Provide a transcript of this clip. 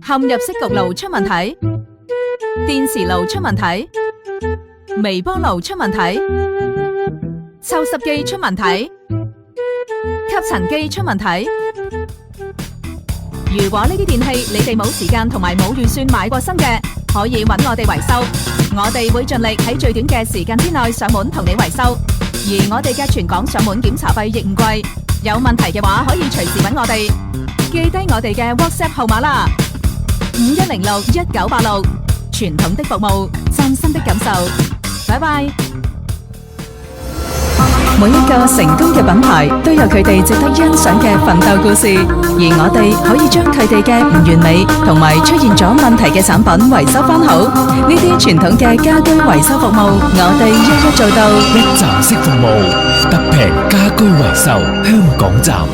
嵌入式焗爐出問題，電磁爐出問題，微波爐出問題，抽濕機出問題，吸塵機出問題。如果呢啲電器你哋冇時間同埋冇預算買過新嘅，可以揾我哋維修，我哋會盡力喺最短嘅時間之內上門同你維修。而我哋嘅全港上門檢查費亦唔貴，有問題嘅話可以隨時揾我哋，記低我哋嘅 WhatsApp 號碼啦，51061986，傳統的服務，嶄新的感受。拜拜。每一個成功嘅品牌都有佢哋值得欣賞嘅奮鬥故事，而我哋可以將佢哋嘅唔完美同埋出現咗問題嘅產品維修翻好。呢啲傳統嘅家居維修服務，我哋一一做到。一站式服務，特平家居維修，香港站。